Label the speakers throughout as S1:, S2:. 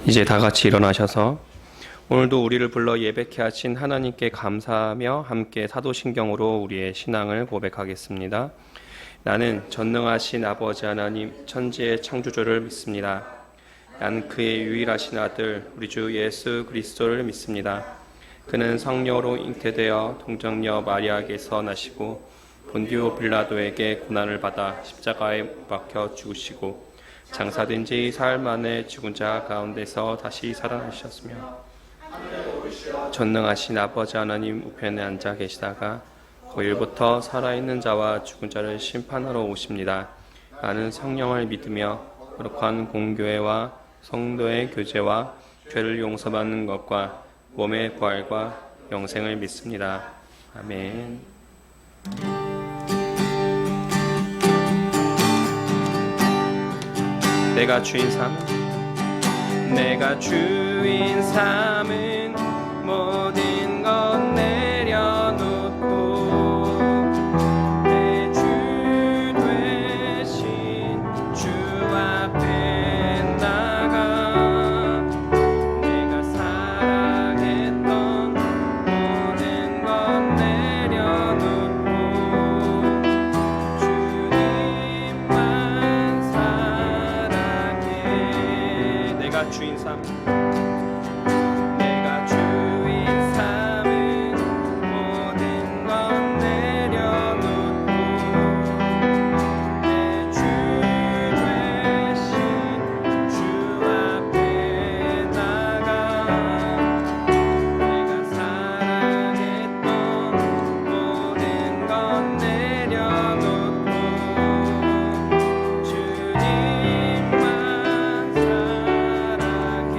S1: 이제 다 같이 일어나셔서 오늘도 우리를 불러 예배케 하신 하나님께 감사하며 함께 사도신경으로 우리의 신앙을 고백하겠습니다. 나는 전능하신 아버지 하나님 천지의 창조주를 믿습니다. 나는 그의 유일하신 아들 우리 주 예수 그리스도를 믿습니다. 그는 성령으로 잉태되어 동정녀 마리아에게서 나시고 본디오 빌라도에게 고난을 받아 십자가에 못 박혀 죽으시고 장사된 지 사흘 만에 죽은 자 가운데서 다시 살아나셨으며 전능하신 아버지 하나님 우편에 앉아 계시다가 거일부터 살아있는 자와 죽은 자를 심판하러 오십니다. 나는 성령을 믿으며 거룩한 공교회와 성도의 교제와 죄를 용서받는 것과 몸의 부활과 영생을 믿습니다. 아멘. 내가 주인 삼은 모든 것 내려놓고 내 주 되신 주 앞에 나가 내가 사랑했던 모든 것 내려놓고 주님만 사랑해. 내가 주인 삼은 모든 것 내려놓고 내 주 되신 주 앞에 나가 내가 사랑했던 모든 것 내려놓고 주님만 사랑해.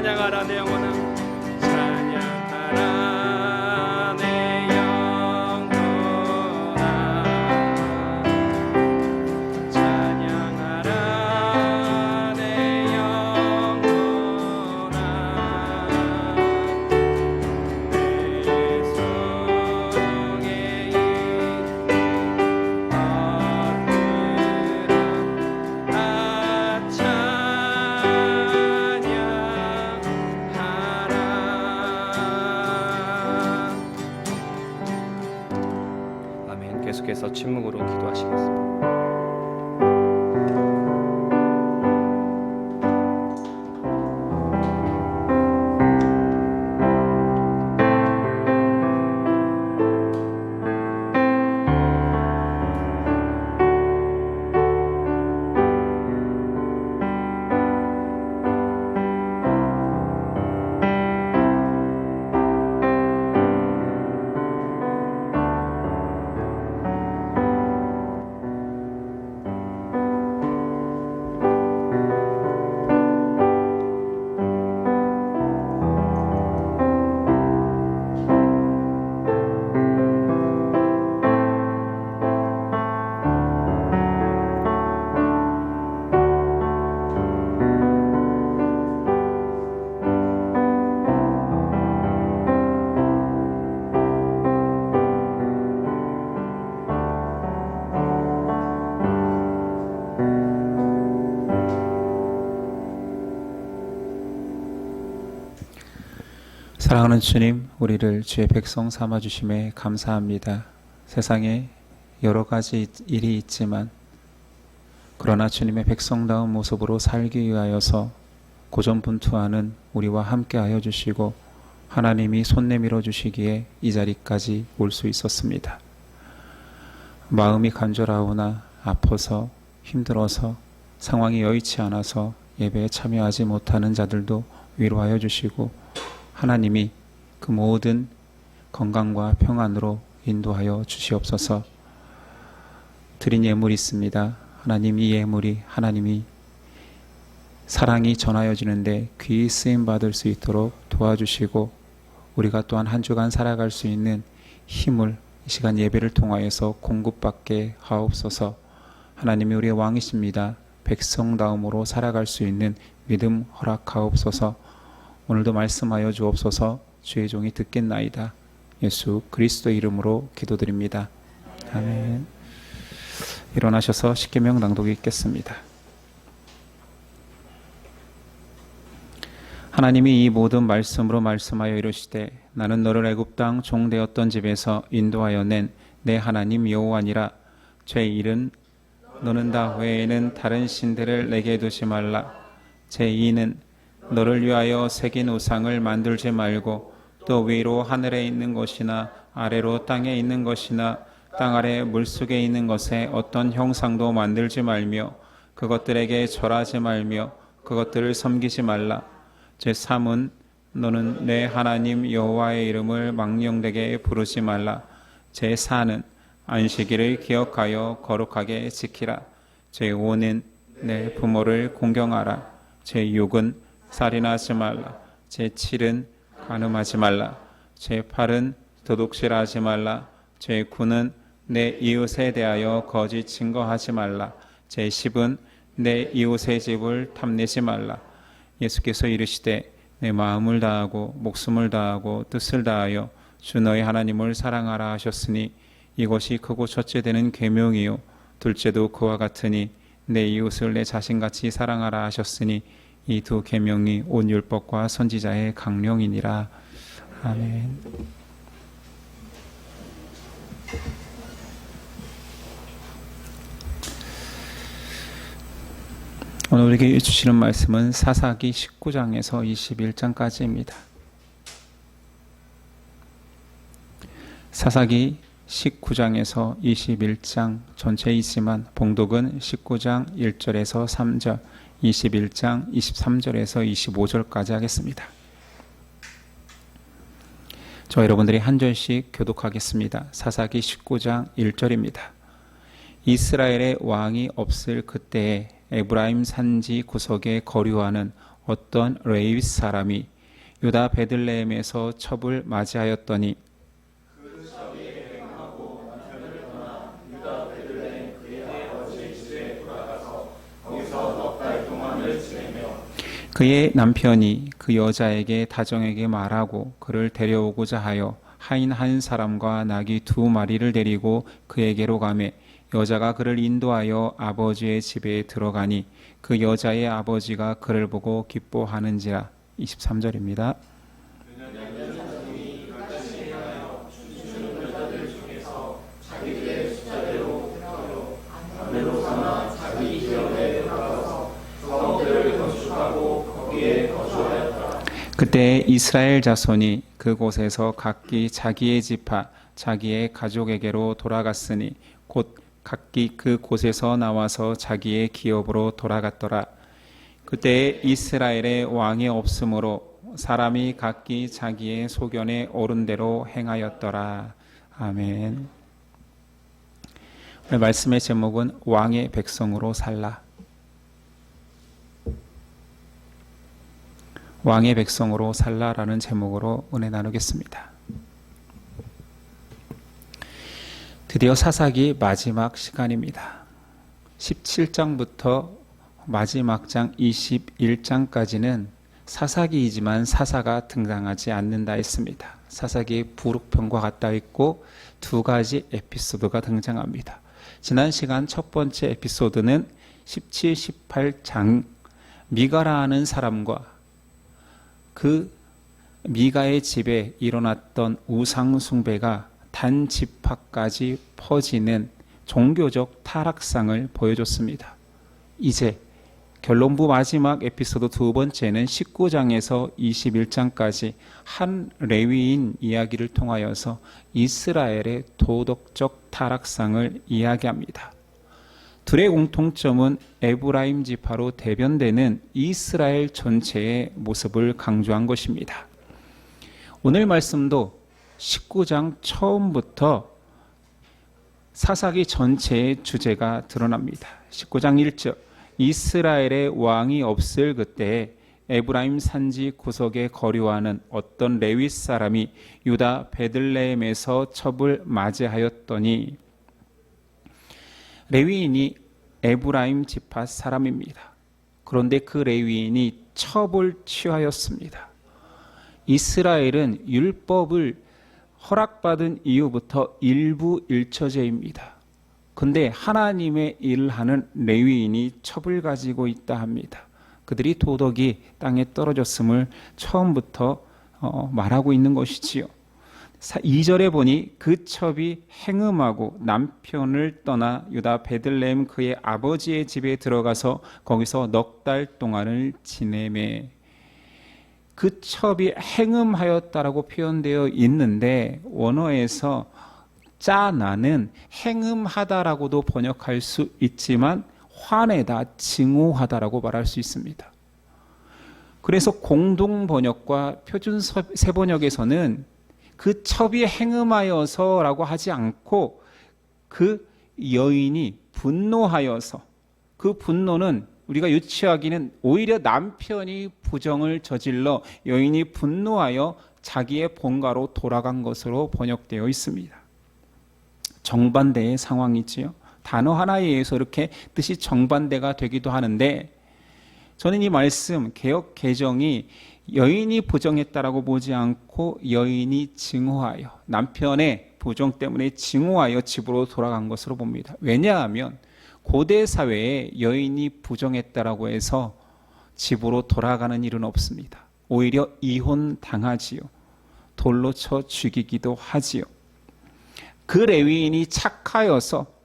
S1: 찬양하라 내 영혼아 찬양하라 내 영혼아 찬양하라 내 영혼아 내 속에 계속해서 침묵으로 기도하시겠습니다.
S2: 사랑하는 주님, 우리를 주의 백성 삼아주심에 감사합니다. 세상에 여러 가지 일이 있지만 그러나 주님의 백성다운 모습으로 살기 위하여서 고전분투하는 우리와 함께하여 주시고 하나님이 손 내밀어 주시기에 이 자리까지 올 수 있었습니다. 마음이 간절하오나 아파서 힘들어서 상황이 여의치 않아서 예배에 참여하지 못하는 자들도 위로하여 주시고 하나님이 그 모든 건강과 평안으로 인도하여 주시옵소서. 드린 예물이 있습니다. 하나님 이 예물이 하나님이 사랑이 전하여지는데 귀히 쓰임받을 수 있도록 도와주시고 우리가 또한 한 주간 살아갈 수 있는 힘을 이 시간 예배를 통하여서 공급받게 하옵소서. 하나님이 우리의 왕이십니다. 백성다움으로 살아갈 수 있는 믿음 허락하옵소서. 오늘도 말씀하여 주옵소서. 주의 종이 듣겠나이다. 예수 그리스도 이름으로 기도드립니다. 아멘. 일어나셔서 십계명 낭독이 있겠습니다. 하나님이 이 모든 말씀으로 말씀하여 이르시되 나는 너를 애굽 땅 종되었던 집에서 인도하여 낸 내 하나님 여호와니라. 제1은 너는 다 외에는 다른 신들을 내게 두지 말라. 제2는 너를 위하여 새긴 우상을 만들지 말고 또 위로 하늘에 있는 것이나 아래로 땅에 있는 것이나 땅 아래 물속에 있는 것에 어떤 형상도 만들지 말며 그것들에게 절하지 말며 그것들을 섬기지 말라. 제3은 너는 내 하나님 여호와의 이름을 망령되게 부르지 말라. 제4는 안식일을 기억하여 거룩하게 지키라. 제5는 내 부모를 공경하라. 제6은 살인하지 말라. 제7은 간음하지 말라. 제8은 도둑질하지 말라. 제9는 내 이웃에 대하여 거짓 증거하지 말라. 제10은 내 이웃의 집을 탐내지 말라. 예수께서 이르시되 내 마음을 다하고 목숨을 다하고 뜻을 다하여 주 너희 하나님을 사랑하라 하셨으니 이것이 크고 첫째 되는 계명이요 둘째도 그와 같으니 내 이웃을 내 자신같이 사랑하라 하셨으니 이 두 계명이 온 율법과 선지자의 강령이니라. 아멘. 오늘 우리에게 주시는 말씀은 사사기 19장에서 21장까지입니다. 사사기 19장에서 21장 전체에 있지만 봉독은 19장 1절에서 3절, 21장 23절에서 25절까지 하겠습니다. 저 여러분들이 한 절씩 교독하겠습니다. 사사기 19장 1절입니다. 이스라엘의 왕이 없을 그때에 에브라임 산지 구석에 거류하는 어떤 레위 사람이 유다 베들레헴에서 첩을 맞이하였더니 그의 남편이 그 여자에게 다정하게 말하고 그를 데려오고자 하여 하인 한 사람과 나귀 2마리를 데리고 그에게로 가매 여자가 그를 인도하여 아버지의 집에 들어가니 그 여자의 아버지가 그를 보고 기뻐하는지라. 23절입니다. 그때 이스라엘 자손이 그곳에서 각기 자기의 지파 자기의 가족에게로 돌아갔으니 곧 각기 그 곳에서 나와서 자기의 기업으로 돌아갔더라. 그때 이스라엘의 왕이 없으므로 사람이 각기 자기의 소견에 옳은 대로 행하였더라. 아멘. 오늘 말씀의 제목은 왕의 백성으로 살라. 왕의 백성으로 살라라는 제목으로 은혜 나누겠습니다. 드디어 사사기 마지막 시간입니다. 17장부터 마지막 장 21장까지는 사사기이지만 사사가 등장하지 않는다 했습니다. 사사기의 부록편과 같다 했고 2가지 에피소드가 등장합니다. 지난 시간 첫 번째 에피소드는 17, 18장 미가라 하는 사람과 그 미가의 집에 일어났던 우상 숭배가 단 지파까지 퍼지는 종교적 타락상을 보여줬습니다. 이제 결론부 마지막 에피소드 2번째는 19장에서 21장까지 한 레위인 이야기를 통하여서 이스라엘의 도덕적 타락상을 이야기합니다. 둘의 공통점은 에브라임 지파로 대변되는 이스라엘 전체의 모습을 강조한 것입니다. 오늘 말씀도 19장 처음부터 사사기 전체의 주제가 드러납니다. 19장 1절 이스라엘의 왕이 없을 그때에 에브라임 산지 구석에 거류하는 어떤 레위 사람이 유다 베들레헴에서 첩을 맞이하였더니 레위인이 에브라임 지파 사람입니다. 그런데 그 레위인이 첩을 취하였습니다. 이스라엘은 율법을 허락받은 이후부터 일부 일처제입니다. 근데 하나님의 일을 하는 레위인이 첩을 가지고 있다 합니다. 그들이 도덕이 땅에 떨어졌음을 처음부터 말하고 있는 것이지요. 2절에 보니 그 첩이 행음하고 남편을 떠나 유다 베들레헴 그의 아버지의 집에 들어가서 거기서 넉 달 동안을 지내매. 그 첩이 행음하였다라고 표현되어 있는데 원어에서 짜나는 행음하다라고도 번역할 수 있지만 화내다, 증오하다라고 말할 수 있습니다. 그래서 공동 번역과 표준 세번역에서는 그 첩이 행음하여서라고 하지 않고 그 여인이 분노하여서, 그 분노는 우리가 유추하기는 오히려 남편이 부정을 저질러 여인이 분노하여 자기의 본가로 돌아간 것으로 번역되어 있습니다. 정반대의 상황이지요. 단어 하나에 의해서 이렇게 뜻이 정반대가 되기도 하는데 저는 이 말씀 개역 개정이 여인이 부정했다라고 보지 않고 여인이 증오하여, 남편의 부정 때문에 증오하여 집으로 돌아간 것으로 봅니다. 왜냐하면 고대 사회에 여인이 부정했다라고 해서 집으로 돌아가는 일은 없습니다. 오히려 이혼당하지요. 돌로 쳐 죽이기도 하지요. 그 레위인이 착하여서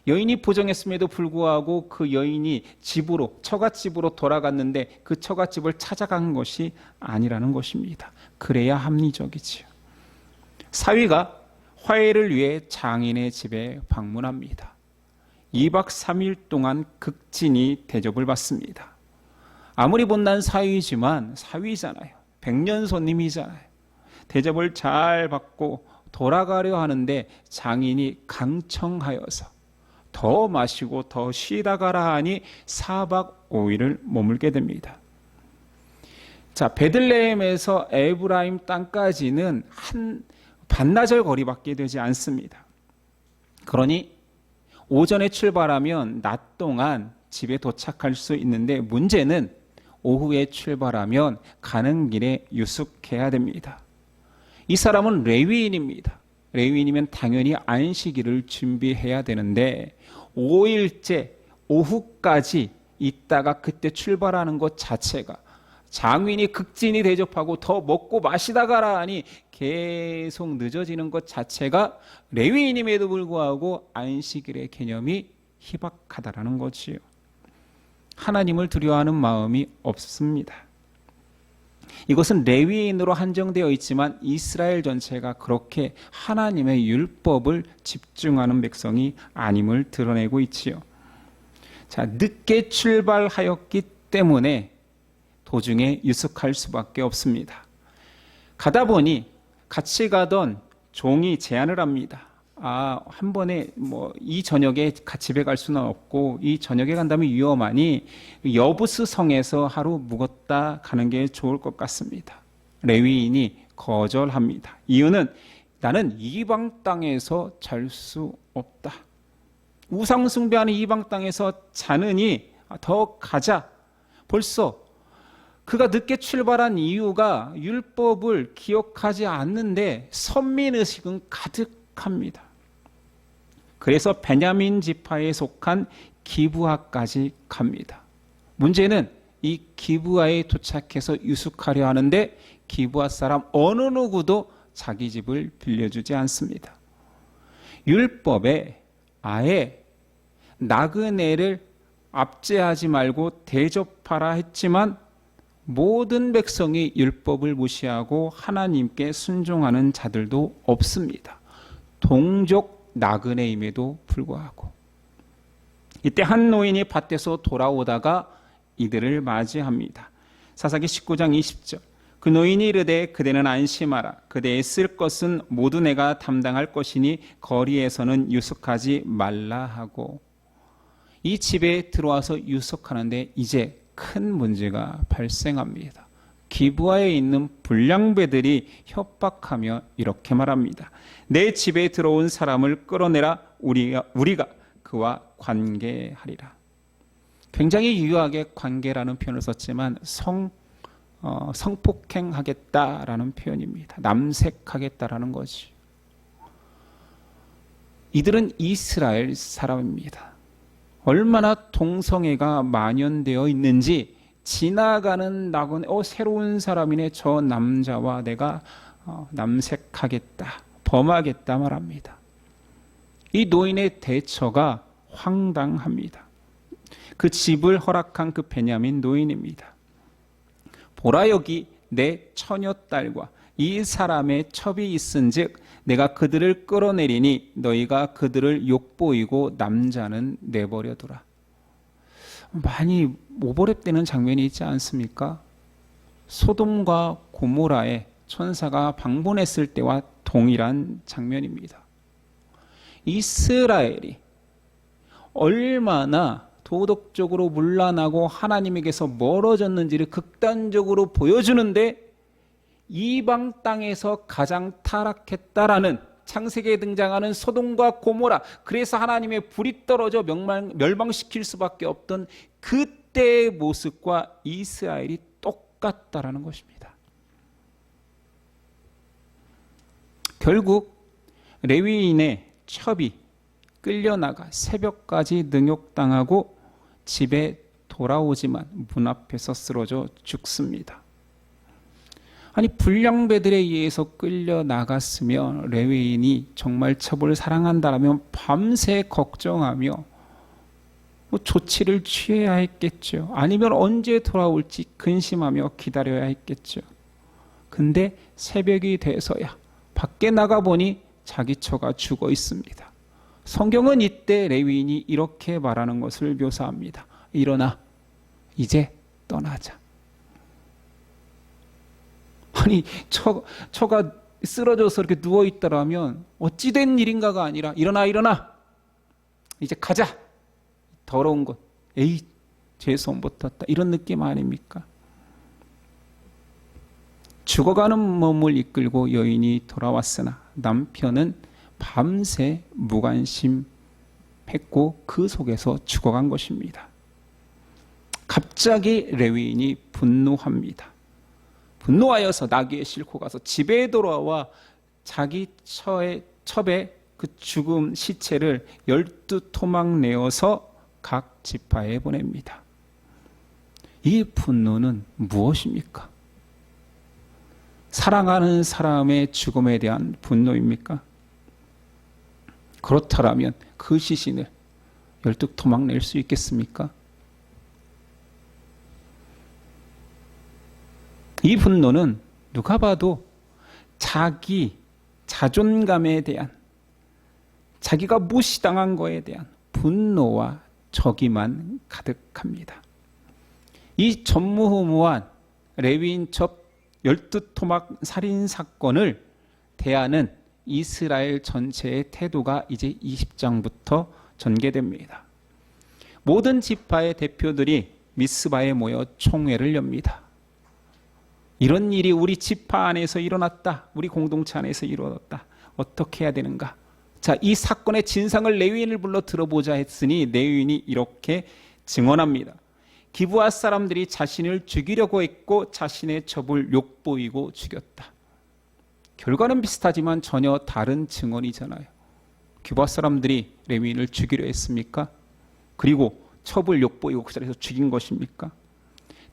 S2: 여인이 부정했음에도 불구하고 그 여인이 집으로, 처갓집으로 돌아갔는데 그 처갓집을 찾아간 것이 아니라는 것입니다. 그래야 합리적이지요. 사위가 화해를 위해 장인의 집에 방문합니다. 2박 3일 동안 극진히 대접을 받습니다. 아무리 못난 사위지만 사위잖아요. 백년 손님이잖아요. 대접을 잘 받고 돌아가려 하는데 장인이 강청하여서 더 마시고 더 쉬다 가라 하니 4박 5일을 머물게 됩니다. 자, 베들레헴에서 에브라임 땅까지는 한 반나절 거리밖에 되지 않습니다. 그러니 오전에 출발하면 낮 동안 집에 도착할 수 있는데 문제는 오후에 출발하면 가는 길에 유숙해야 됩니다. 이 사람은 레위인입니다. 레위인이면 당연히 안식일을 준비해야 되는데 5일째 오후까지 있다가 그때 출발하는 것 자체가 장인이 극진히 대접하고 더 먹고 마시다 가라 하니 계속 늦어지는 것 자체가 레위인임에도 불구하고 안식일의 개념이 희박하다라는 거지요. 하나님을 두려워하는 마음이 없습니다. 이것은 레위인으로 한정되어 있지만 이스라엘 전체가 그렇게 하나님의 율법을 집중하는 백성이 아님을 드러내고 있지요. 자, 늦게 출발하였기 때문에 도중에 유숙할 수밖에 없습니다. 가다 보니 같이 가던 종이 제안을 합니다. 한 번에 이 저녁에 집에 갈 수는 없고 이 저녁에 간다면 위험하니 여부스 성에서 하루 묵었다 가는 게 좋을 것 같습니다. 레위인이 거절합니다. 이유는 나는 이방 땅에서 잘 수 없다. 우상 숭배하는 이방 땅에서 자느니 더 가자. 벌써 그가 늦게 출발한 이유가 율법을 기억하지 않는데 선민의식은 가득합니다. 그래서 베냐민 지파에 속한 기브아까지 갑니다. 문제는 이 기브아에 도착해서 유숙하려 하는데 기브아 사람 어느 누구도 자기 집을 빌려주지 않습니다. 율법에 아예 나그네를 압제하지 말고 대접하라 했지만 모든 백성이 율법을 무시하고 하나님께 순종하는 자들도 없습니다. 동족 나그네임에도 불구하고 이때 한 노인이 밭에서 돌아오다가 이들을 맞이합니다. 사사기 19장 20절 그 노인이 이르되 그대는 안심하라. 그대의 쓸 것은 모두 내가 담당할 것이니 거리에서는 유숙하지 말라 하고 이 집에 들어와서 유숙하는데 이제 큰 문제가 발생합니다. 기브아에 있는 불량배들이 협박하며 이렇게 말합니다. 내 집에 들어온 사람을 끌어내라. 우리가 그와 관계하리라. 굉장히 유효하게 관계라는 표현을 썼지만 성폭행하겠다라는 표현입니다. 남색하겠다라는 거지. 이들은 이스라엘 사람입니다. 얼마나 동성애가 만연되어 있는지 지나가는 나그네 새로운 사람이네 저 남자와 내가 남색하겠다 범하겠다 말합니다. 이 노인의 대처가 황당합니다. 그 집을 허락한 그 베냐민 노인입니다. 보라 여기 내 처녀딸과 이 사람의 첩이 있은즉 내가 그들을 끌어내리니 너희가 그들을 욕보이고 남자는 내버려두라. 많이 오버랩되는 장면이 있지 않습니까? 소돔과 고모라에 천사가 방문했을 때와 동일한 장면입니다. 이스라엘이 얼마나 도덕적으로 문란하고 하나님에게서 멀어졌는지를 극단적으로 보여주는데 이방 땅에서 가장 타락했다라는 창세기에 등장하는 소돔과 고모라, 그래서 하나님의 불이 떨어져 멸망시킬 수밖에 없던 그때의 모습과 이스라엘이 똑같다라는 것입니다. 결국 레위인의 첩이 끌려나가 새벽까지 능욕당하고 집에 돌아오지만 문 앞에서 쓰러져 죽습니다. 아니 불량배들에 의해서 끌려나갔으면 레위인이 정말 첩을 사랑한다라면 밤새 걱정하며 조치를 취해야 했겠죠. 아니면 언제 돌아올지 근심하며 기다려야 했겠죠. 근데 새벽이 돼서야 밖에 나가보니 자기 처가 죽어 있습니다. 성경은 이때 레위인이 이렇게 말하는 것을 묘사합니다. 일어나 이제 떠나자. 아니 처가 쓰러져서 이렇게 누워있더라면 어찌된 일인가가 아니라 일어나 이제 가자. 더러운 것 에이 죄송 못 탔다 이런 느낌 아닙니까? 죽어가는 몸을 이끌고 여인이 돌아왔으나 남편은 밤새 무관심했고 그 속에서 죽어간 것입니다. 갑자기 레위인이 분노합니다. 분노하여서 나귀에 싣고 가서 집에 돌아와 자기 첩에 그 죽은 시체를 12토막 내어서 각 지파에 보냅니다. 이 분노는 무엇입니까? 사랑하는 사람의 죽음에 대한 분노입니까? 그렇다면 그 시신을 12토막 낼 수 있겠습니까? 이 분노는 누가 봐도 자기 자존감에 대한, 자기가 무시당한 것에 대한 분노와 적이만 가득합니다. 이 전무후무한 레위인 첩 12토막 살인 사건을 대하는 이스라엘 전체의 태도가 이제 20장부터 전개됩니다. 모든 지파의 대표들이 미스바에 모여 총회를 엽니다. 이런 일이 우리 지파 안에서 일어났다. 우리 공동체 안에서 일어났다. 어떻게 해야 되는가? 자, 이 사건의 진상을 레위인을 불러 들어보자 했으니 레위인이 이렇게 증언합니다. 기브아 사람들이 자신을 죽이려고 했고 자신의 첩을 욕보이고 죽였다. 결과는 비슷하지만 전혀 다른 증언이잖아요. 기브아 사람들이 레위인을 죽이려 했습니까? 그리고 첩을 욕보이고 그 자리에서 죽인 것입니까?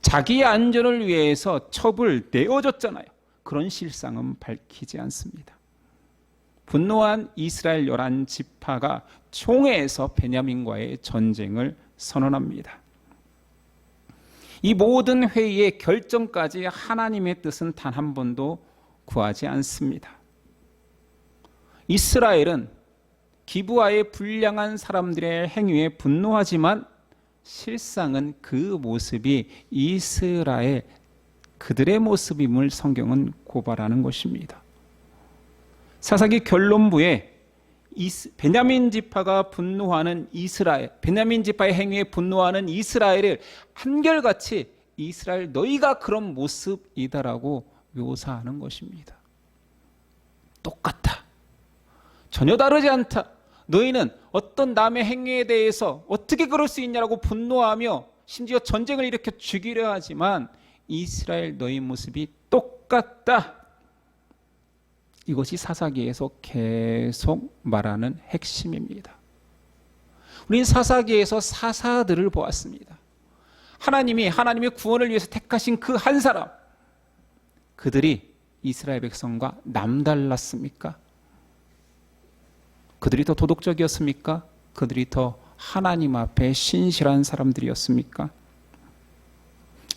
S2: 자기의 안전을 위해서 첩을 내어줬잖아요. 그런 실상은 밝히지 않습니다. 분노한 이스라엘 11지파가 총회에서 베냐민과의 전쟁을 선언합니다. 이 모든 회의의 결정까지 하나님의 뜻은 단 한 번도 구하지 않습니다. 이스라엘은 기브아의 불량한 사람들의 행위에 분노하지만 실상은 그 모습이 이스라엘 그들의 모습임을 성경은 고발하는 것입니다. 사사기 결론부에 베냐민 지파가 분노하는 이스라엘, 베냐민 지파의 행위에 분노하는 이스라엘을 한결같이 이스라엘 너희가 그런 모습이다라고 묘사하는 것입니다. 똑같다. 전혀 다르지 않다. 너희는 어떤 남의 행위에 대해서 어떻게 그럴 수 있냐라고 분노하며 심지어 전쟁을 일으켜 죽이려 하지만 이스라엘 너희 모습이 똑같다. 이것이 사사기에서 계속 말하는 핵심입니다. 우리는 사사기에서 사사들을 보았습니다. 하나님이 하나님의 구원을 위해서 택하신 그 한 사람, 그들이 이스라엘 백성과 남달랐습니까? 그들이 더 도덕적이었습니까? 그들이 더 하나님 앞에 신실한 사람들이었습니까?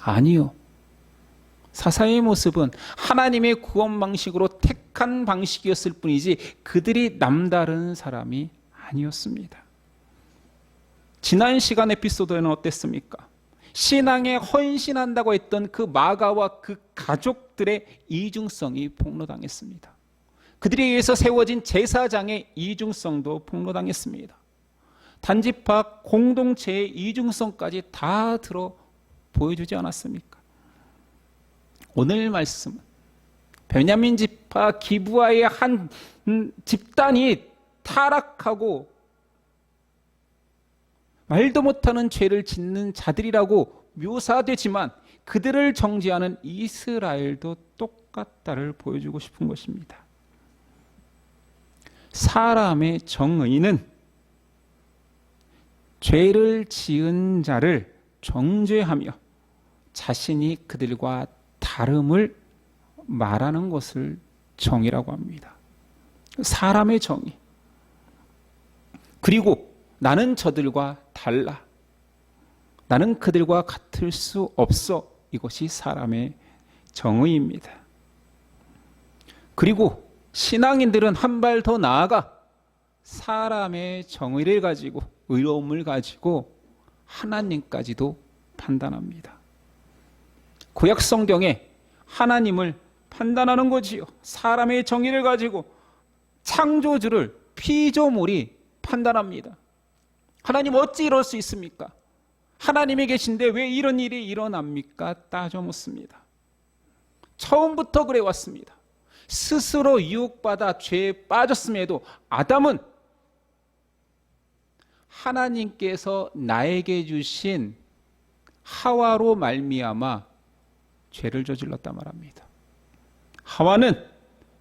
S2: 아니요. 사사의 모습은 하나님의 구원 방식으로 택한 방식이었을 뿐이지 그들이 남다른 사람이 아니었습니다. 지난 시간 에피소드에는 어땠습니까? 신앙에 헌신한다고 했던 그 마가와 그 가족들의 이중성이 폭로당했습니다. 그들에 의해서 세워진 제사장의 이중성도 폭로당했습니다. 단지파 공동체의 이중성까지 다 들어 보여주지 않았습니까? 오늘 말씀은 베냐민 지파 기브아의 한 집단이 타락하고 말도 못하는 죄를 짓는 자들이라고 묘사되지만 그들을 정죄하는 이스라엘도 똑같다를 보여주고 싶은 것입니다. 사람의 정의는 죄를 지은 자를 정죄하며 자신이 그들과 다름을 말하는 것을 정의라고 합니다. 사람의 정의. 그리고 나는 저들과 달라. 나는 그들과 같을 수 없어. 이것이 사람의 정의입니다. 그리고 신앙인들은 한 발 더 나아가 사람의 정의를 가지고 의로움을 가지고 하나님까지도 판단합니다. 구약 성경에 하나님을 판단하는 거지요. 사람의 정의를 가지고 창조주를 피조물이 판단합니다. 하나님 어찌 이럴 수 있습니까? 하나님이 계신데 왜 이런 일이 일어납니까? 따져 묻습니다. 처음부터 그래 왔습니다. 스스로 유혹받아 죄에 빠졌음에도 아담은 하나님께서 나에게 주신 하와로 말미암아 죄를 저질렀다 말합니다. 하와는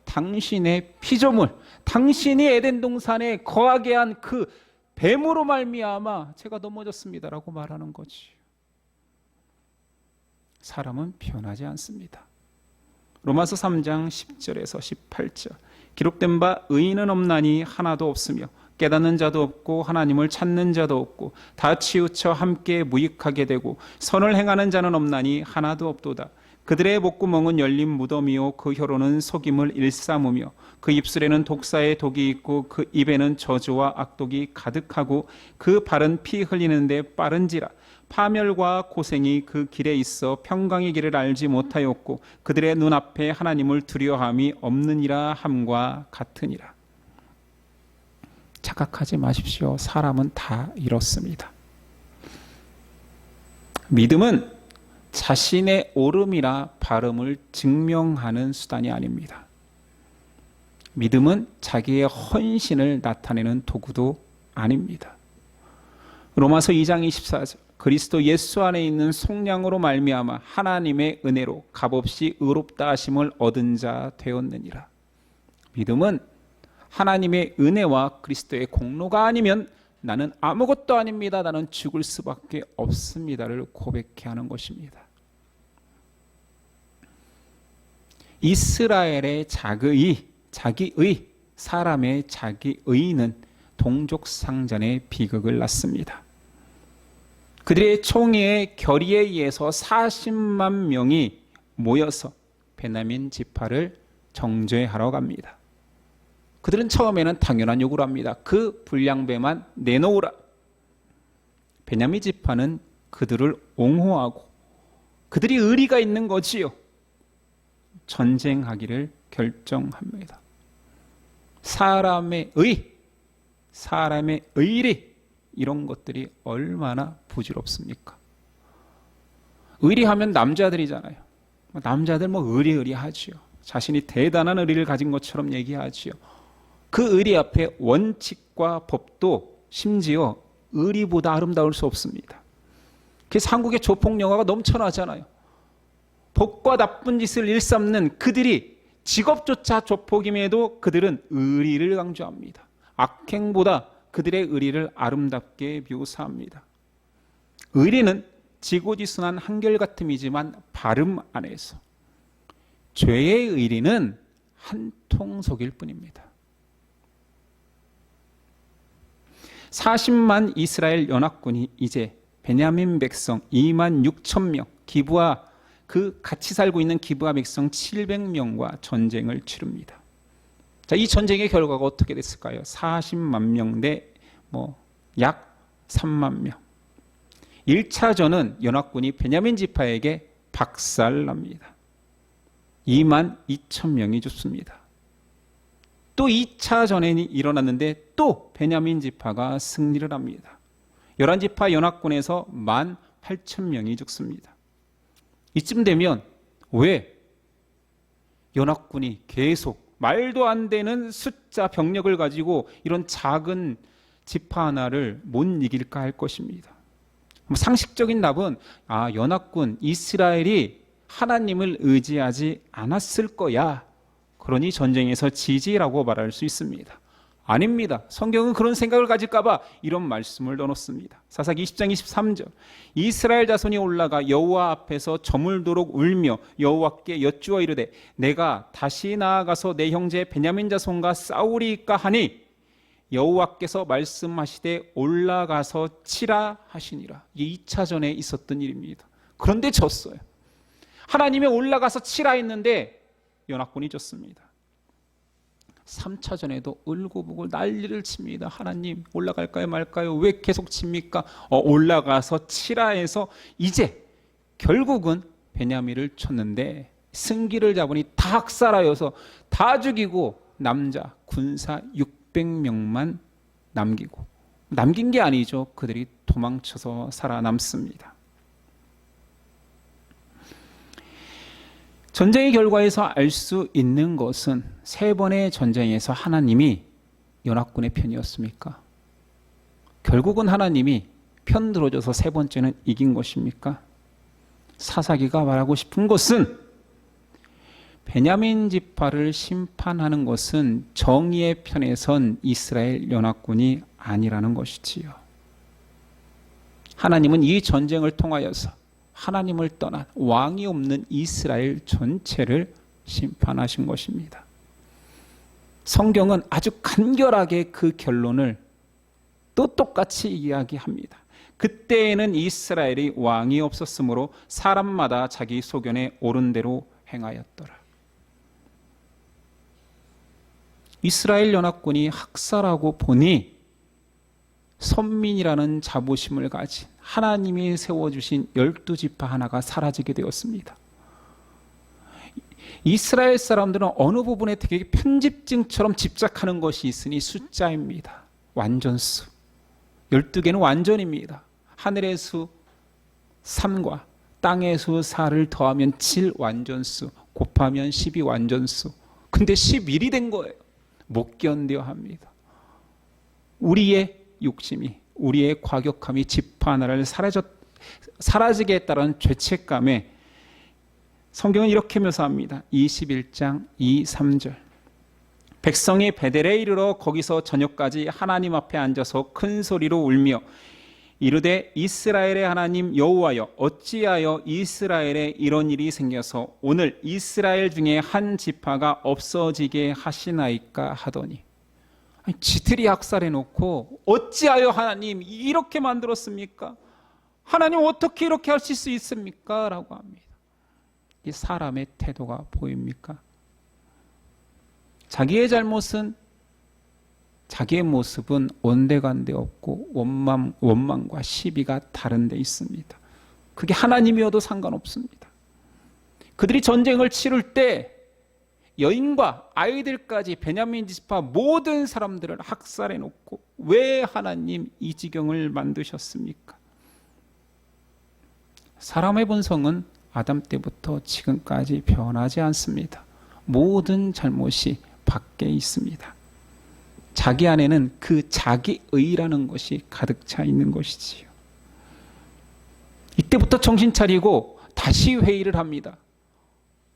S2: 당신의 피조물, 당신이 에덴 동산에 거하게 한 그 뱀으로 말미암아 제가 넘어졌습니다라고 말하는 거지. 사람은 변하지 않습니다. 로마서 3장 10절에서 18절 기록된 바 의인은 없나니 하나도 없으며 깨닫는 자도 없고 하나님을 찾는 자도 없고 다 치우쳐 함께 무익하게 되고 선을 행하는 자는 없나니 하나도 없도다. 그들의 목구멍은 열린 무덤이요 그 혀로는 속임을 일삼으며 그 입술에는 독사의 독이 있고 그 입에는 저주와 악독이 가득하고 그 발은 피 흘리는데 빠른지라. 파멸과 고생이 그 길에 있어 평강의 길을 알지 못하였고 그들의 눈앞에 하나님을 두려워함이 없느니라 함과 같으니라. 착각하지 마십시오. 사람은 다 이렇습니다. 믿음은 자신의 옳음이나 바름을 증명하는 수단이 아닙니다. 믿음은 자기의 헌신을 나타내는 도구도 아닙니다. 로마서 2장 24절 그리스도 예수 안에 있는 속량으로 말미암아 하나님의 은혜로 값없이 의롭다 하심을 얻은 자 되었느니라. 믿음은 하나님의 은혜와 그리스도의 공로가 아니면 나는 아무것도 아닙니다. 나는 죽을 수밖에 없습니다를 고백해야 하는 것입니다. 이스라엘의 자기의 사람의 자기의는 동족상전의 비극을 낳습니다. 그들의 총회의 결의에 의해서 40만 명이 모여서 베냐민 지파를 정죄하러 갑니다. 그들은 처음에는 당연한 요구를 합니다. 그 불량배만 내놓으라. 베냐민 지파는 그들을 옹호하고 그들이 의리가 있는 거지요. 전쟁하기를 결정합니다. 사람의 의리 이런 것들이 얼마나 부질없습니까? 의리하면 남자들이잖아요. 남자들 의리하지요. 자신이 대단한 의리를 가진 것처럼 얘기하지요. 그 의리 앞에 원칙과 법도 심지어 의리보다 아름다울 수 없습니다. 그래서 한국의 조폭 영화가 넘쳐나잖아요. 복과 나쁜 짓을 일삼는 그들이 직업조차 조폭임에도 그들은 의리를 강조합니다. 악행보다 그들의 의리를 아름답게 묘사합니다. 의리는 지고지순한 한결같음이지만 발음 안에서 죄의 의리는 한 통속일 뿐입니다. 40만 이스라엘 연합군이 이제 베냐민 백성 2만 6천 명 기브아 그 같이 살고 있는 기브아 백성 700명과 전쟁을 치릅니다. 자, 이 전쟁의 결과가 어떻게 됐을까요? 40만 명 대 약 3만 명. 1차전은 연합군이 베냐민 지파에게 박살납니다. 2만 2천 명이 죽습니다. 또 2차전이 일어났는데 또 베냐민 지파가 승리를 합니다. 11지파 연합군에서 1만 8천 명이 죽습니다. 이쯤 되면 왜 연합군이 계속 말도 안 되는 숫자 병력을 가지고 이런 작은 지파 하나를 못 이길까 할 것입니다. 상식적인 답은 연합군 이스라엘이 하나님을 의지하지 않았을 거야. 그러니 전쟁에서 지지라고 말할 수 있습니다. 아닙니다. 성경은 그런 생각을 가질까 봐 이런 말씀을 넣어놓습니다. 사사기 20장 23절 이스라엘 자손이 올라가 여호와 앞에서 저물도록 울며 여호와께 여쭈어 이르되 내가 다시 나아가서 내 형제 베냐민 자손과 싸우리까 하니 여호와께서 말씀하시되 올라가서 치라 하시니라. 이게 2차전에 있었던 일입니다. 그런데 졌어요. 하나님이 올라가서 치라 했는데 연합군이 졌습니다. 3차전에도 울고불고 난리를 칩니다. 하나님 올라갈까요 말까요? 왜 계속 칩니까? 올라가서 치라 해서 이제 결국은 베냐민을 쳤는데 승기를 잡으니 다 학살하여서 다 죽이고 남자 군사 600명만 남기고 남긴 게 아니죠. 그들이 도망쳐서 살아남습니다. 전쟁의 결과에서 알 수 있는 것은 세 번의 전쟁에서 하나님이 연합군의 편이었습니까? 결국은 하나님이 편들어줘서 세 번째는 이긴 것입니까? 사사기가 말하고 싶은 것은 베냐민 지파를 심판하는 것은 정의의 편에 선 이스라엘 연합군이 아니라는 것이지요. 하나님은 이 전쟁을 통하여서 하나님을 떠난 왕이 없는 이스라엘 전체를 심판하신 것입니다. 성경은 아주 간결하게 그 결론을 또 똑같이 이야기합니다. 그때에는 이스라엘이 왕이 없었으므로 사람마다 자기 소견에 옳은 대로 행하였더라. 이스라엘 연합군이 학살하고 보니 선민이라는 자부심을 가진 하나님이 세워주신 12지파 하나가 사라지게 되었습니다. 이스라엘 사람들은 어느 부분에 되게 편집증처럼 집착하는 것이 있으니 숫자입니다. 완전수. 12개는 완전입니다. 하늘의 수 3과 땅의 수 4를 더하면 7 완전수, 곱하면 12 완전수. 근데 11이 된 거예요. 못 견뎌 합니다. 우리의 욕심이, 우리의 과격함이 지파 하나를 사라지게 했다는 죄책감에 성경은 이렇게 묘사합니다. 21장 2, 3절. 백성이 베델에 이르러 거기서 저녁까지 하나님 앞에 앉아서 큰 소리로 울며 이르되 이스라엘의 하나님 여호와여 어찌하여 이스라엘에 이런 일이 생겨서 오늘 이스라엘 중에 한 지파가 없어지게 하시나이까 하더니, 아니, 지들이 학살해 놓고 어찌하여 하나님 이렇게 만들었습니까? 하나님 어떻게 이렇게 하실 수 있습니까? 라고 합니다. 이 사람의 태도가 보입니까? 자기의 잘못은, 자기의 모습은 온데간데 없고 원망과 시비가 다른 데 있습니다. 그게 하나님이어도 상관없습니다. 그들이 전쟁을 치를 때 여인과 아이들까지 베냐민 지파 모든 사람들을 학살해 놓고 왜 하나님 이 지경을 만드셨습니까? 사람의 본성은 아담 때부터 지금까지 변하지 않습니다. 모든 잘못이 밖에 있습니다. 자기 안에는 그 자기의라는 것이 가득 차 있는 것이지요. 이때부터 정신 차리고 다시 회의를 합니다.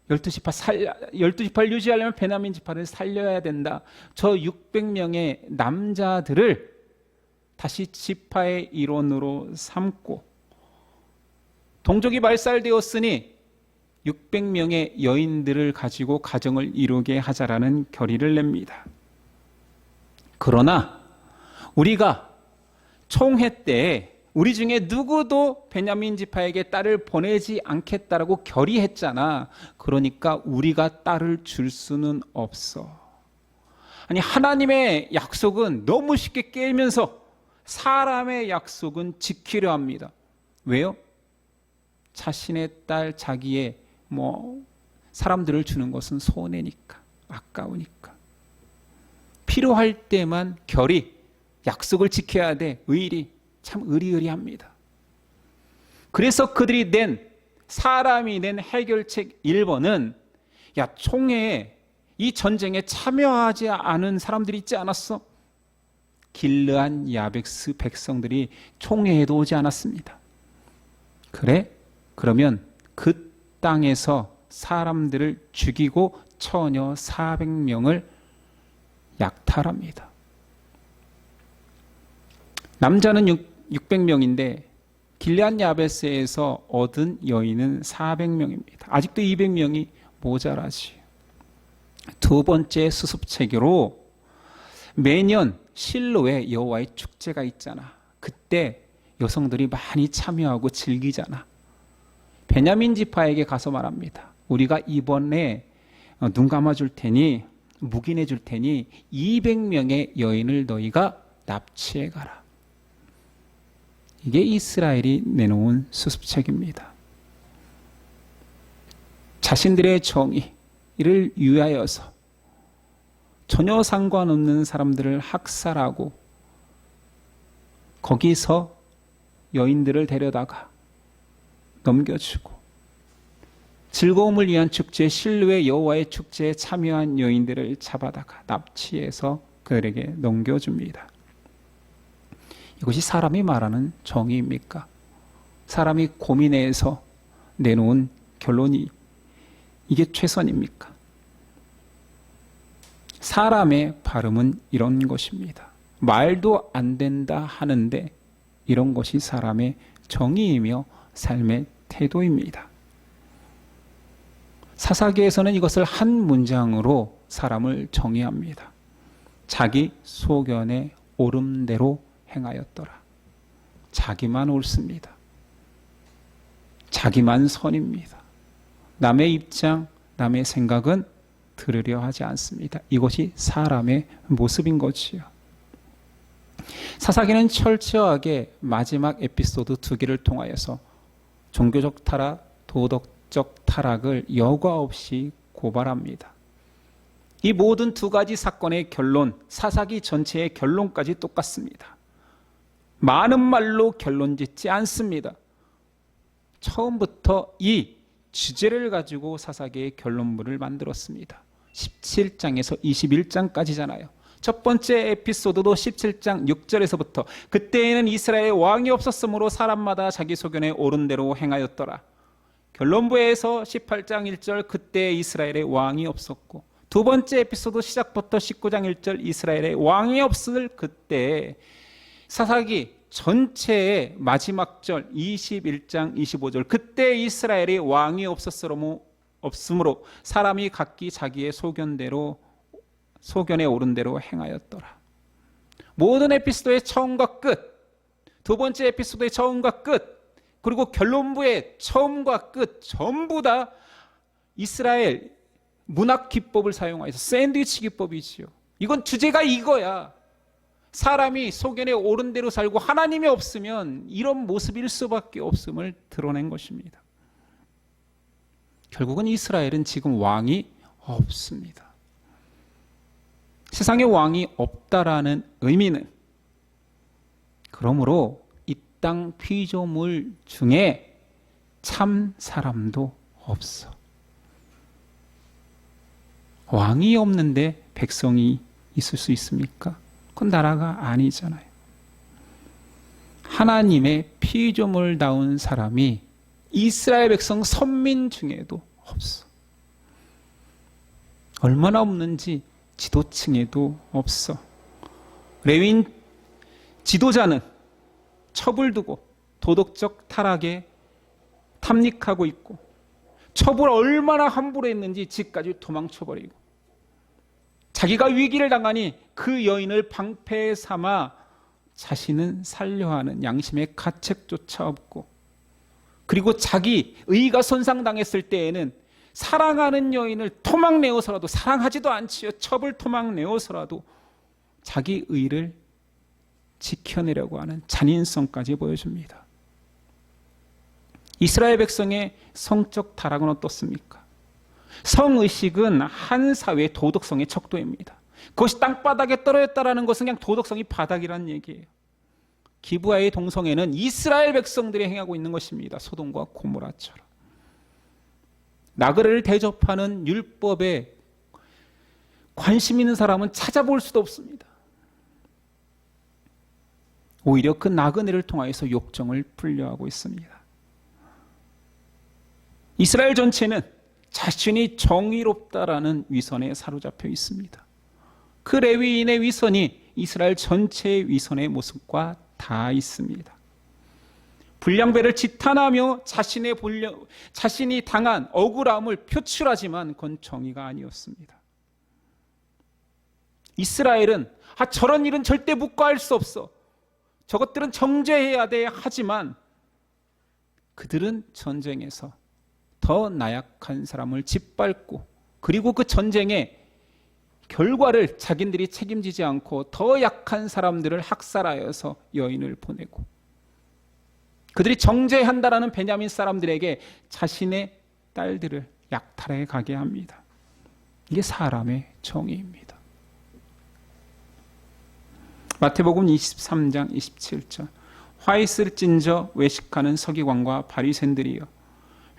S2: 12지파를 유지하려면 베냐민 지파를 살려야 된다. 저 600명의 남자들을 다시 지파의 일원으로 삼고, 동족이 말살되었으니 600명의 여인들을 가지고 가정을 이루게 하자라는 결의를 냅니다. 그러나 우리가 총회 때 우리 중에 누구도 베냐민 지파에게 딸을 보내지 않겠다라고 결의했잖아. 그러니까 우리가 딸을 줄 수는 없어. 아니, 하나님의 약속은 너무 쉽게 깨면서 사람의 약속은 지키려 합니다. 왜요? 자신의 딸, 자기의 사람들을 주는 것은 손해니까, 아까우니까. 필요할 때만 결의, 약속을 지켜야 돼. 의리, 참 의리의리합니다. 그래서 그들이 사람이 낸 해결책 1번은, 야, 총회에 이 전쟁에 참여하지 않은 사람들이 있지 않았어? 길르한 야베스 백성들이 총회에도 오지 않았습니다. 그래? 그러면 그 땅에서 사람들을 죽이고 처녀 400명을 약탈합니다. 남자는 600명인데 길르한 야베스에서 얻은 여인은 400명입니다. 아직도 200명이 모자라지. 두 번째 수습체계로 매년 실로에 여호와의 축제가 있잖아. 그때 여성들이 많이 참여하고 즐기잖아. 베냐민 지파에게 가서 말합니다. 우리가 이번에 눈 감아줄 테니, 묵인해 줄 테니 200명의 여인을 너희가 납치해 가라. 이게 이스라엘이 내놓은 수습책입니다. 자신들의 정의를 위하여서 전혀 상관없는 사람들을 학살하고 거기서 여인들을 데려다가 넘겨주고 즐거움을 위한 축제, 신뢰의 여호와의 축제에 참여한 여인들을 잡아다가 납치해서 그들에게 넘겨줍니다. 이것이 사람이 말하는 정의입니까? 사람이 고민해서 내놓은 결론이 이게 최선입니까? 사람의 발음은 이런 것입니다. 말도 안 된다 하는데 이런 것이 사람의 정의이며 삶의 태도입니다. 사사기에서는 이것을 한 문장으로 사람을 정의합니다. 자기 소견에 옳음대로 행하였더라. 자기만 옳습니다. 자기만 선입니다. 남의 입장, 남의 생각은 들으려 하지 않습니다. 이것이 사람의 모습인 것이요. 사사기는 철저하게 마지막 에피소드 2개를 통하여서 종교적 타락, 도덕적 타락을 여과 없이 고발합니다. 이 모든 2가지 사건의 결론, 사사기 전체의 결론까지 똑같습니다. 많은 말로 결론 짓지 않습니다. 처음부터 이 주제를 가지고 사사기의 결론물을 만들었습니다. 17장에서 21장까지잖아요. 첫 번째 에피소드도 17장 6절에서부터 그때에는 이스라엘에 왕이 없었으므로 사람마다 자기 소견에 옳은 대로 행하였더라. 결론부에서 18장 1절 그때 이스라엘에 왕이 없었고, 두 번째 에피소드 시작부터 19장 1절 이스라엘에 왕이 없을 그때, 사사기 전체의 마지막 절 21장 25절 그때 이스라엘에 왕이 없으므로 사람이 각기 자기의 소견에 옳은 대로 행하였더라. 모든 에피소드의 처음과 끝, 두 번째 에피소드의 처음과 끝, 그리고 결론부의 처음과 끝 전부 다 이스라엘 문학 기법을 사용해서 샌드위치 기법이지요. 이건 주제가 이거야. 사람이 소견에 옳은 대로 살고 하나님이 없으면 이런 모습일 수밖에 없음을 드러낸 것입니다. 결국은 이스라엘은 지금 왕이 없습니다. 세상에 왕이 없다라는 의미는 그러므로 이 땅 피조물 중에 참 사람도 없어. 왕이 없는데 백성이 있을 수 있습니까? 그건 나라가 아니잖아요. 하나님의 피조물다운 사람이 이스라엘 백성 선민 중에도 없어. 얼마나 없는지 지도층에도 없어. 레위인 지도자는 첩을 두고 도덕적 타락에 탐닉하고 있고, 첩을 얼마나 함부로 했는지 집까지 도망쳐버리고, 자기가 위기를 당하니 그 여인을 방패 삼아 자신은 살려하는 양심의 가책조차 없고, 그리고 자기 의가 손상당했을 때에는 사랑하는 여인을 토막내어서라도, 사랑하지도 않지요, 첩을 토막내어서라도 자기 의를 지켜내려고 하는 잔인성까지 보여줍니다. 이스라엘 백성의 성적 타락은 어떻습니까? 성의식은 한 사회의 도덕성의 척도입니다. 그것이 땅바닥에 떨어졌다는 것은 그냥 도덕성이 바닥이라는 얘기예요. 기브아의 동성애는 이스라엘 백성들이 행하고 있는 것입니다. 소돔과 고모라처럼. 나그네를 대접하는 율법에 관심 있는 사람은 찾아볼 수도 없습니다. 오히려 그 나그네를 통하여서 욕정을 풀려하고 있습니다. 이스라엘 전체는 자신이 정의롭다라는 위선에 사로잡혀 있습니다. 그 레위인의 위선이 이스라엘 전체의 위선의 모습과 다 있습니다. 불량배를 지탄하며 자신이 당한 억울함을 표출하지만 그건 정의가 아니었습니다. 이스라엘은 저런 일은 절대 묵과할 수 없어, 저것들은 정죄해야 돼 하지만 그들은 전쟁에서 더 나약한 사람을 짓밟고, 그리고 그 전쟁의 결과를 자기들이 책임지지 않고 더 약한 사람들을 학살하여서 여인을 보내고, 그들이 정죄한다라는 베냐민 사람들에게 자신의 딸들을 약탈해 가게 합니다. 이게 사람의 정의입니다. 마태복음 23장 27절, 화 있을 찐저 외식하는 서기관과 바리새인들이여,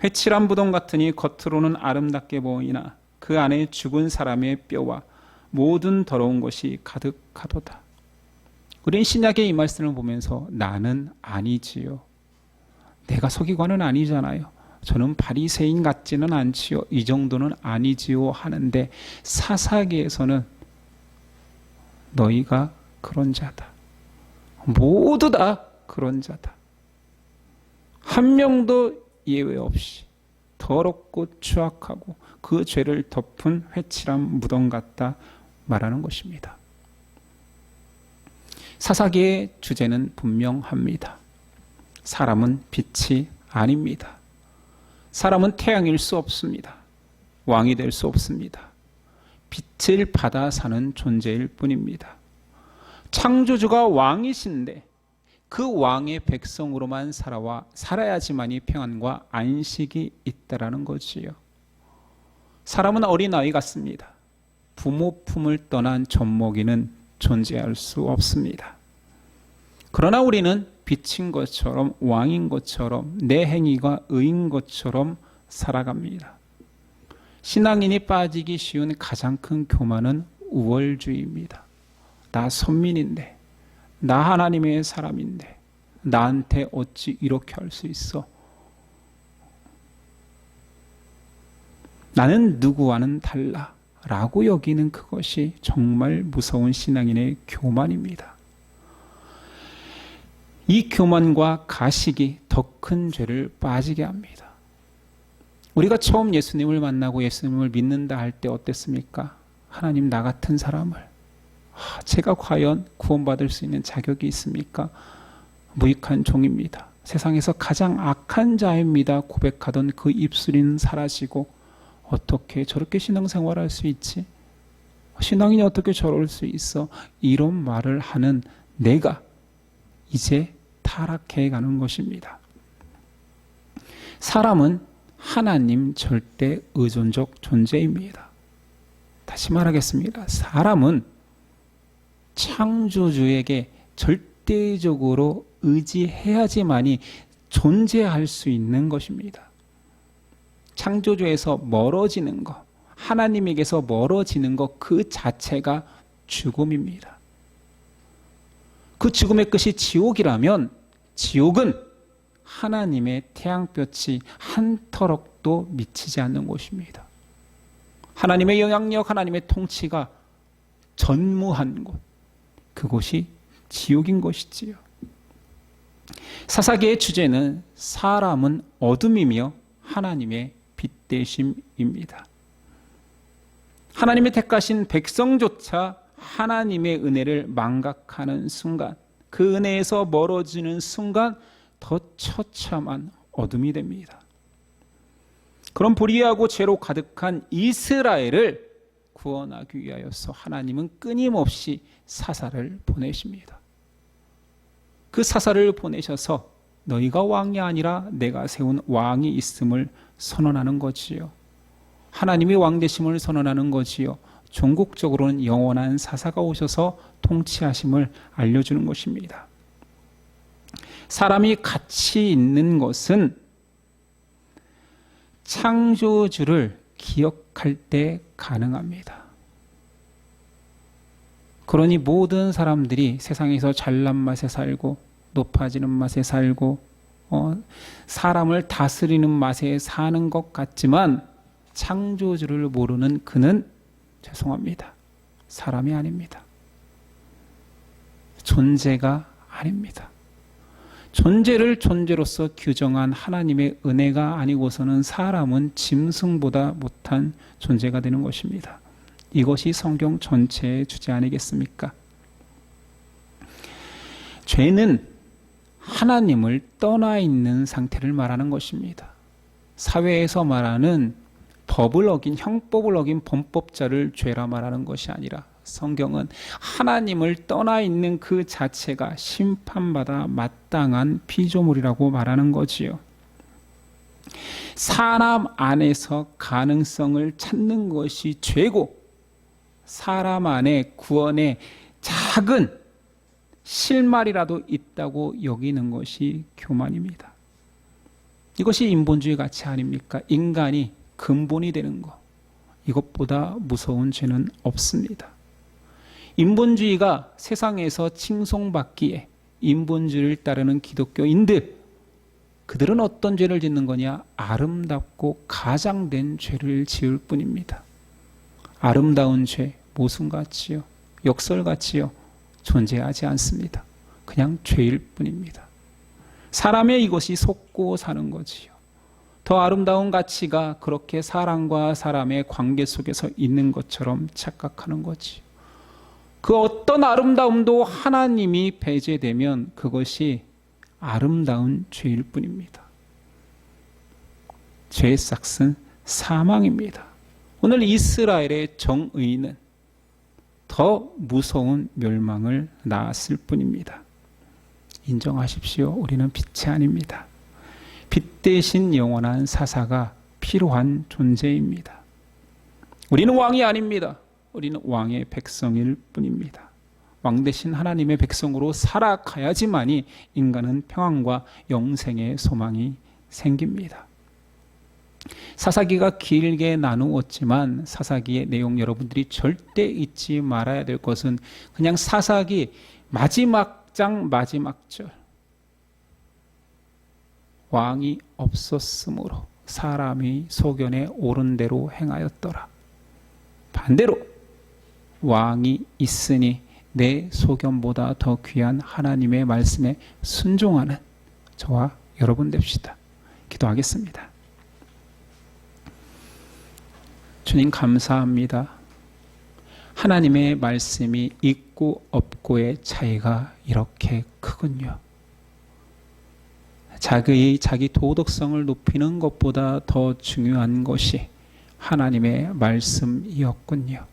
S2: 회칠한 무덤 같으니 겉으로는 아름답게 보이나 그 안에 죽은 사람의 뼈와 모든 더러운 것이 가득하도다. 우리는 신약의 이 말씀을 보면서 나는 아니지요. 내가 서기관은 아니잖아요. 저는 바리새인 같지는 않지요. 이 정도는 아니지요 하는데 사사기에서는 너희가 그런 자다. 모두 다 그런 자다. 한 명도 예외 없이 더럽고 추악하고 그 죄를 덮은 회칠한 무덤 같다 말하는 것입니다. 사사기의 주제는 분명합니다. 사람은 빛이 아닙니다. 사람은 태양일 수 없습니다. 왕이 될 수 없습니다. 빛을 받아 사는 존재일 뿐입니다. 창조주가 왕이신데 그 왕의 백성으로만 살아야지만이 평안과 안식이 있다라는 거지요. 사람은 어린아이 같습니다. 부모 품을 떠난 젖먹이는 존재할 수 없습니다. 그러나 우리는 빛인 것처럼 왕인 것처럼 내 행위가 의인 것처럼 살아갑니다. 신앙인이 빠지기 쉬운 가장 큰 교만은 우월주의입니다. 나 선민인데, 나 하나님의 사람인데 나한테 어찌 이렇게 할 수 있어? 나는 누구와는 달라 라고 여기는 그것이 정말 무서운 신앙인의 교만입니다. 이 교만과 가식이 더 큰 죄를 빠지게 합니다. 우리가 처음 예수님을 만나고 예수님을 믿는다 할 때 어땠습니까? 하나님, 나 같은 사람을 제가 과연 구원받을 수 있는 자격이 있습니까? 무익한 종입니다. 세상에서 가장 악한 자입니다. 고백하던 그 입술은 사라지고 어떻게 저렇게 신앙생활할 수 있지? 신앙인이 어떻게 저럴 수 있어? 이런 말을 하는 내가 이제 타락해 가는 것입니다. 사람은 하나님 절대 의존적 존재입니다. 다시 말하겠습니다. 사람은 창조주에게 절대적으로 의지해야지만이 존재할 수 있는 것입니다. 창조주에서 멀어지는 것, 하나님에게서 멀어지는 것 그 자체가 죽음입니다. 그 죽음의 끝이 지옥이라면 지옥은 하나님의 태양볕이 한 터럭도 미치지 않는 곳입니다. 하나님의 영향력, 하나님의 통치가 전무한 곳, 그곳이 지옥인 것이지요. 사사기의 주제는 사람은 어둠이며 하나님의 빛 되심입니다. 하나님의 택하신 백성조차 하나님의 은혜를 망각하는 순간, 그 은혜에서 멀어지는 순간 더 처참한 어둠이 됩니다. 그런 불의하고 죄로 가득한 이스라엘을 구원하기 위하여서 하나님은 끊임없이 사사를 보내십니다. 그 사사를 보내셔서 너희가 왕이 아니라 내가 세운 왕이 있음을 선언하는 거지요. 하나님이 왕 되심을 선언하는 거지요. 종국적으로는 영원한 사사가 오셔서 통치하심을 알려주는 것입니다. 사람이 가치 있는 것은 창조주를 기억할 때 가능합니다. 그러니 모든 사람들이 세상에서 잘난 맛에 살고 높아지는 맛에 살고 사람을 다스리는 맛에 사는 것 같지만 창조주를 모르는 그는 죄송합니다. 사람이 아닙니다. 존재가 아닙니다. 존재를 존재로서 규정한 하나님의 은혜가 아니고서는 사람은 짐승보다 못한 존재가 되는 것입니다. 이것이 성경 전체의 주제 아니겠습니까? 죄는 하나님을 떠나 있는 상태를 말하는 것입니다. 사회에서 말하는 법을 어긴, 형법을 어긴 범법자를 죄라 말하는 것이 아니라 성경은 하나님을 떠나 있는 그 자체가 심판받아 마땅한 피조물이라고 말하는 거지요. 사람 안에서 가능성을 찾는 것이 죄고 사람 안에 구원의 작은 실마리라도 있다고 여기는 것이 교만입니다. 이것이 인본주의 가치 아닙니까? 인간이 근본이 되는 것. 이것보다 무서운 죄는 없습니다. 인본주의가 세상에서 칭송받기에 인본주의를 따르는 기독교인들, 그들은 어떤 죄를 짓는 거냐? 아름답고 가장된 죄를 지을 뿐입니다. 아름다운 죄, 모순같이요, 역설같이요, 존재하지 않습니다. 그냥 죄일 뿐입니다. 사람의 이것이 속고 사는 거지요. 더 아름다운 가치가 그렇게 사람과 사람의 관계 속에서 있는 것처럼 착각하는 거지요. 그 어떤 아름다움도 하나님이 배제되면 그것이 아름다운 죄일 뿐입니다. 죄의 삭은 사망입니다. 오늘 이스라엘의 정의는 더 무서운 멸망을 낳았을 뿐입니다. 인정하십시오. 우리는 빛이 아닙니다. 빛 대신 영원한 사사가 필요한 존재입니다. 우리는 왕이 아닙니다. 우리는 왕의 백성일 뿐입니다. 왕 대신 하나님의 백성으로 살아가야지만이 인간은 평안과 영생의 소망이 생깁니다. 사사기가 길게 나누었지만 사사기의 내용 여러분들이 절대 잊지 말아야 될 것은 그냥 사사기 마지막 장 마지막 절, 왕이 없었으므로 사람이 소견에 옳은 대로 행하였더라. 반대로 왕이 있으니 내 소견보다 더 귀한 하나님의 말씀에 순종하는 저와 여러분 됩시다. 기도하겠습니다. 주님 감사합니다. 하나님의 말씀이 있고 없고의 차이가 이렇게 크군요. 자기 도덕성을 높이는 것보다 더 중요한 것이 하나님의 말씀이었군요.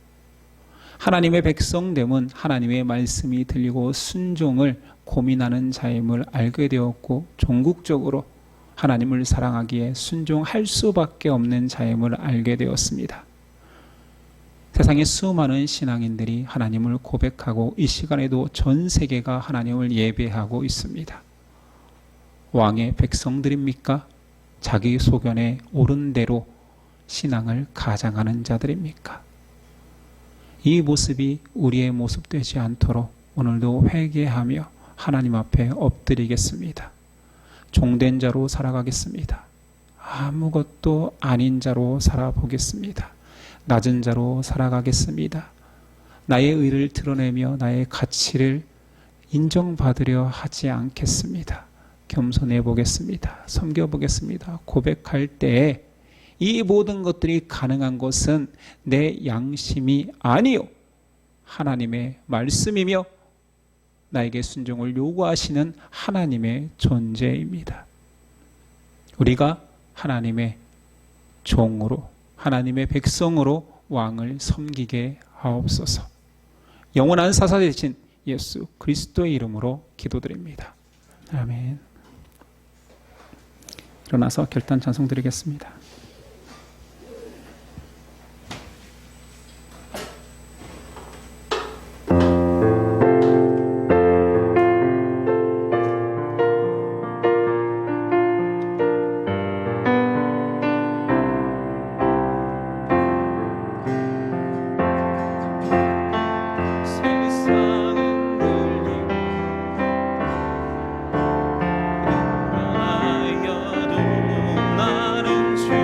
S2: 하나님의 백성됨은 하나님의 말씀이 들리고 순종을 고민하는 자임을 알게 되었고 종국적으로 하나님을 사랑하기에 순종할 수밖에 없는 자임을 알게 되었습니다. 세상의 수많은 신앙인들이 하나님을 고백하고 이 시간에도 전 세계가 하나님을 예배하고 있습니다. 왕의 백성들입니까? 자기 소견에 옳은 대로 신앙을 가장하는 자들입니까? 이 모습이 우리의 모습 되지 않도록 오늘도 회개하며 하나님 앞에 엎드리겠습니다. 종된 자로 살아가겠습니다. 아무것도 아닌 자로 살아보겠습니다. 낮은 자로 살아가겠습니다. 나의 의를 드러내며 나의 가치를 인정받으려 하지 않겠습니다. 겸손해 보겠습니다. 섬겨 보겠습니다. 고백할 때에 이 모든 것들이 가능한 것은 내 양심이 아니요 하나님의 말씀이며 나에게 순종을 요구하시는 하나님의 존재입니다. 우리가 하나님의 종으로 하나님의 백성으로 왕을 섬기게 하옵소서. 영원한 사사 되신 예수 그리스도의 이름으로 기도드립니다. 아멘. 일어나서 결단 찬송 드리겠습니다.
S3: 나는 죄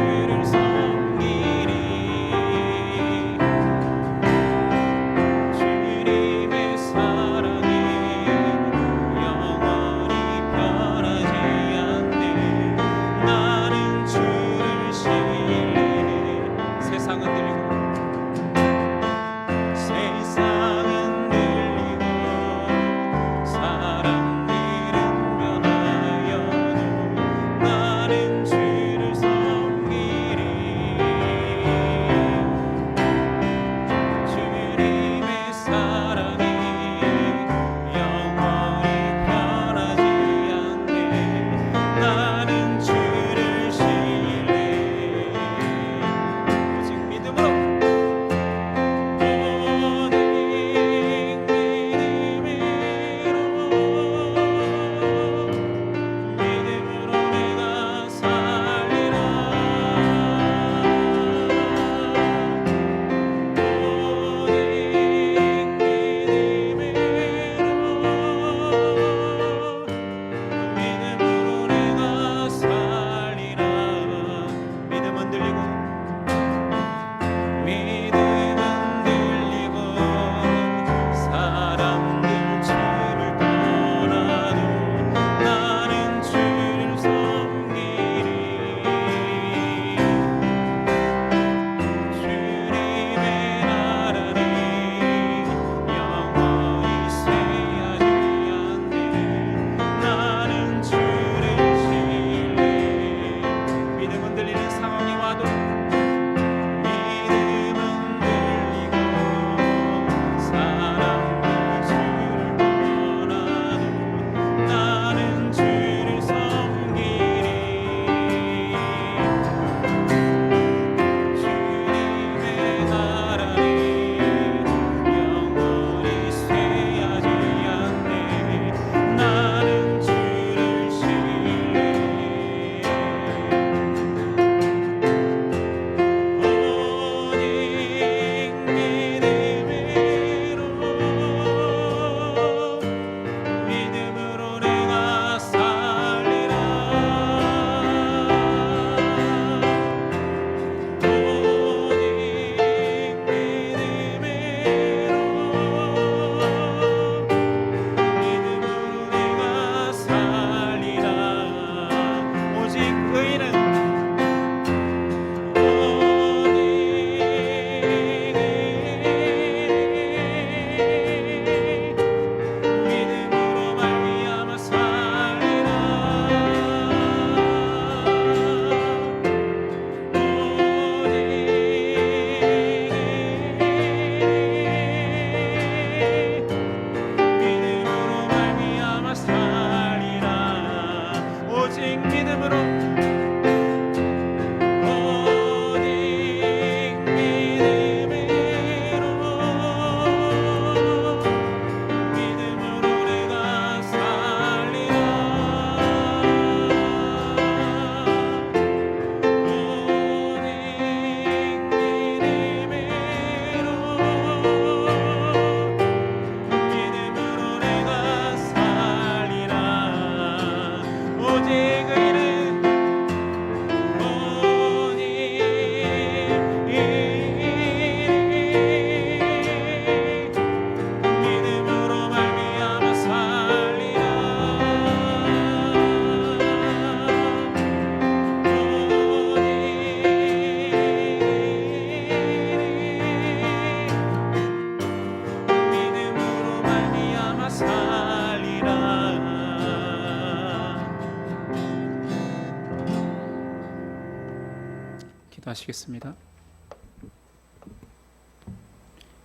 S2: 기도하시겠습니다.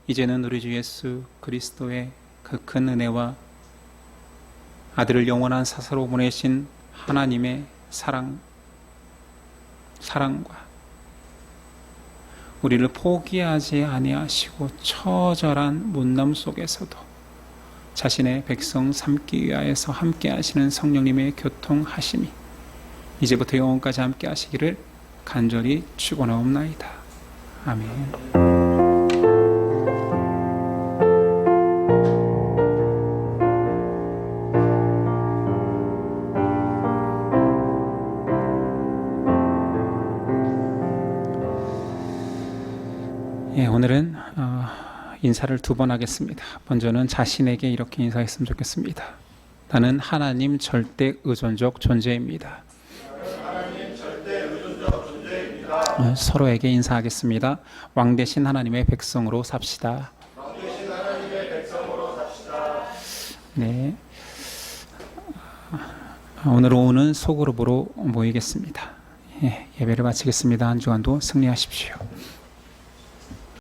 S2: 이제는 우리 주 예수 그리스도의 그 큰 은혜와 아들을 영원한 사사로 보내신 하나님의 사랑과 우리를 포기하지 아니하시고 처절한 문남 속에서도 자신의 백성 삼기 위하여서 함께 하시는 성령님의 교통하심이 이제부터 영원까지 함께 하시기를 간절히 축원하옵나이다. 아멘. 오늘은 인사를 두 번 하겠습니다. 먼저는 자신에게 이렇게 인사했으면 좋겠습니다. 나는 하나님 절대 의존적 존재입니다. 서로에게 인사하겠습니다. 왕 대신 하나님의 백성으로 삽시다. 네. 오늘 오후는 소그룹으로 모이겠습니다. 예배를 마치겠습니다. 한 주간도 승리하십시오.